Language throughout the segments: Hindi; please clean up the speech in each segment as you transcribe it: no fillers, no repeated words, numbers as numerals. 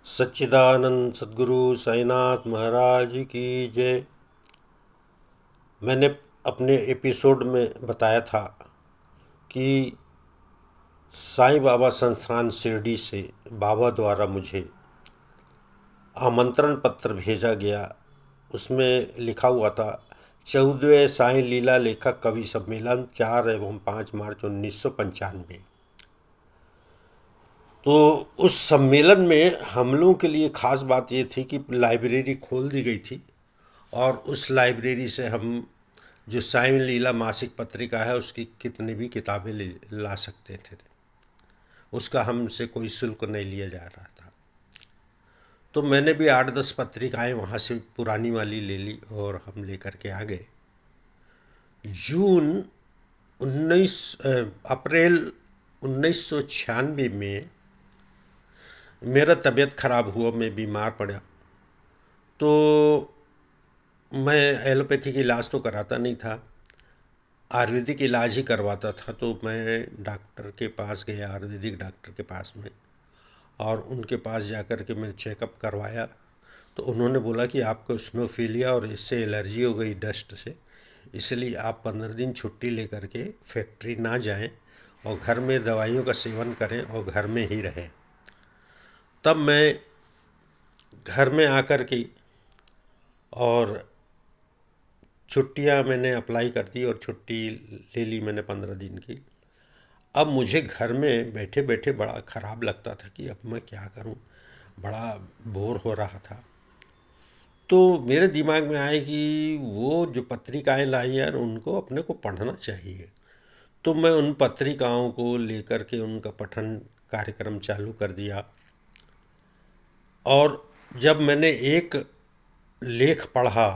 सच्चिदानंद सद्गुरु साईनाथ महाराज की जय। मैंने अपने एपिसोड में बताया था कि साईं बाबा संस्थान शिरडी से बाबा द्वारा मुझे आमंत्रण पत्र भेजा गया। उसमें लिखा हुआ था 14वें साईं लीला लेखक कवि सम्मेलन 4 एवं 5 मार्च 1995। तो उस सम्मेलन में हम लोगों के लिए ख़ास बात ये थी कि लाइब्रेरी खोल दी गई थी और उस लाइब्रेरी से हम जो साईं लीला मासिक पत्रिका है उसकी कितनी भी किताबें ला सकते थे। उसका हमसे कोई शुल्क नहीं लिया जा रहा था। तो मैंने भी 8-10 पत्रिकाएं वहाँ से पुरानी वाली ले ली और हम लेकर के आ गए। जून 19 अप्रैल 1996 में मेरा तबीयत ख़राब हुआ, मैं बीमार पड़ा। तो मैं एलोपैथिक इलाज तो कराता नहीं था, आयुर्वेदिक इलाज ही करवाता था। तो मैं डॉक्टर के पास गया, आयुर्वेदिक डॉक्टर के पास में, और उनके पास जाकर के मैं चेकअप करवाया। तो उन्होंने बोला कि आपको स्नोफिलिया और इससे एलर्जी हो गई डस्ट से, इसलिए आप 15 दिन छुट्टी लेकर के फैक्ट्री ना जाएं और घर में दवाइयों का सेवन करें और घर में ही रहें। तब मैं घर में आकर के और छुट्टियां मैंने अप्लाई कर दी और छुट्टी ले ली मैंने 15 दिन की। अब मुझे घर में बैठे बैठे बड़ा ख़राब लगता था कि अब मैं क्या करूं, बड़ा बोर हो रहा था। तो मेरे दिमाग में आया कि वो जो पत्रिकाएं लाई यार, उनको अपने को पढ़ना चाहिए। तो मैं उन पत्रिकाओं को लेकर के उनका पठन कार्यक्रम चालू कर दिया। और जब मैंने एक लेख पढ़ा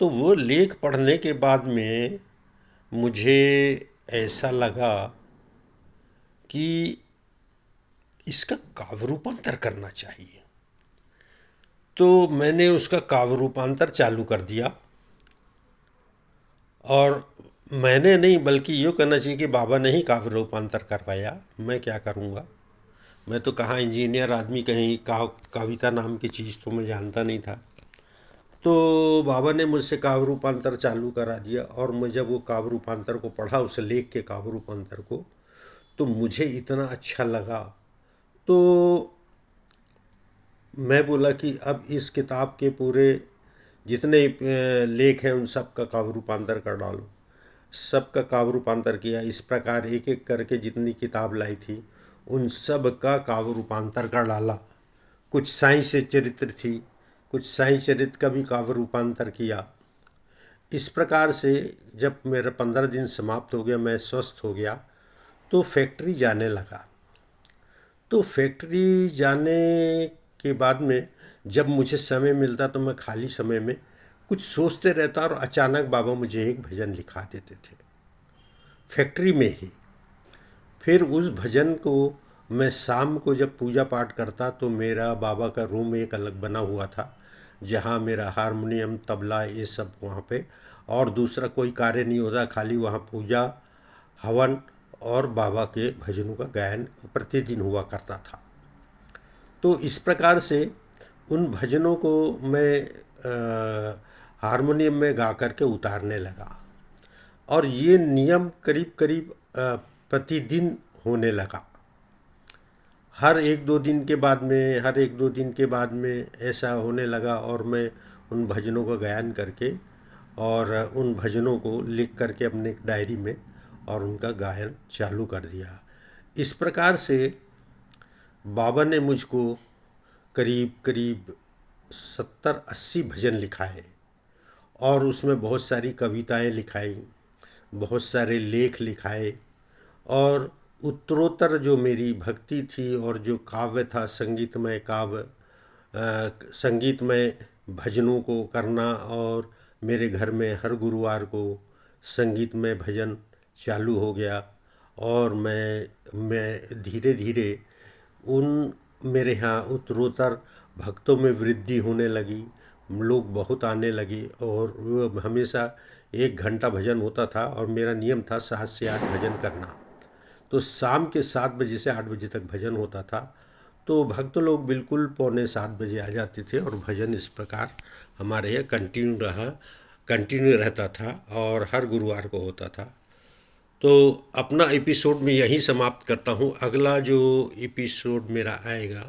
तो वो लेख पढ़ने के बाद में मुझे ऐसा लगा कि इसका काव्य रूपांतर करना चाहिए। तो मैंने उसका काव्य रूपांतर चालू कर दिया। और मैंने नहीं, बल्कि यूँ कहना चाहिए कि बाबा ने ही काव्य रूपांतर करवाया। मैं क्या करूँगा, मैं तो कहाँ इंजीनियर आदमी, कहीं कविता नाम की चीज़ तो मैं जानता नहीं था। तो बाबा ने मुझसे काव्य रूपांतर चालू करा दिया। और मैं जब वो काव्य रूपांतर को पढ़ा, उस लेख के काव्य रूपांतर को, तो मुझे इतना अच्छा लगा। तो मैं बोला कि अब इस किताब के पूरे जितने लेख हैं उन सब का काव्य रूपांतर कर डालो। सब का काव्य रूपांतर किया। इस प्रकार एक एक करके जितनी किताब लाई थी उन सब का काव्य रूपांतर कर डाला। कुछ साईं से चरित्र थी, कुछ साईं चरित्र का भी काव्य रूपांतर किया। इस प्रकार से जब मेरा 15 दिन समाप्त हो गया, मैं स्वस्थ हो गया, तो फैक्ट्री जाने लगा। तो फैक्ट्री जाने के बाद में जब मुझे समय मिलता तो मैं खाली समय में कुछ सोचते रहता, और अचानक बाबा मुझे एक भजन लिखा देते थे फैक्ट्री में ही। फिर उस भजन को मैं शाम को जब पूजा पाठ करता तो मेरा बाबा का रूम एक अलग बना हुआ था, जहाँ मेरा हारमोनियम, तबला, ये सब वहाँ पे, और दूसरा कोई कार्य नहीं होता, खाली वहाँ पूजा, हवन और बाबा के भजनों का गायन प्रतिदिन हुआ करता था। तो इस प्रकार से उन भजनों को मैं हारमोनियम में गा करके उतारने लगा। और ये नियम करीब करीब प्रतिदिन होने लगा। हर एक दो दिन के बाद में, हर एक दो दिन के बाद में ऐसा होने लगा। और मैं उन भजनों का गायन करके और उन भजनों को लिख करके अपने एक डायरी में और उनका गायन चालू कर दिया। इस प्रकार से बाबा ने मुझको करीब करीब 70-80 भजन लिखाए, और उसमें बहुत सारी कविताएं लिखाई, बहुत सारे लेख लिखाए। और उत्तरोत्तर जो मेरी भक्ति थी और जो काव्य था, संगीतमय काव्य, संगीतमय भजनों को करना, और मेरे घर में हर गुरुवार को संगीतमय भजन चालू हो गया। और मैं धीरे धीरे उन मेरे यहाँ उत्तरोत्तर भक्तों में वृद्धि होने लगी। लोग बहुत आने लगे, और वो हमेशा 1 घंटा भजन होता था, और मेरा नियम था 7 से 8 भजन करना। तो शाम के 7 बजे से 8 बजे तक भजन होता था। तो तो भक्त लोग बिल्कुल 6:45 आ जाते थे और भजन इस प्रकार हमारे यहाँ कंटिन्यू रहता था और हर गुरुवार को होता था। तो अपना एपिसोड में यहीं समाप्त करता हूँ। अगला जो एपिसोड मेरा आएगा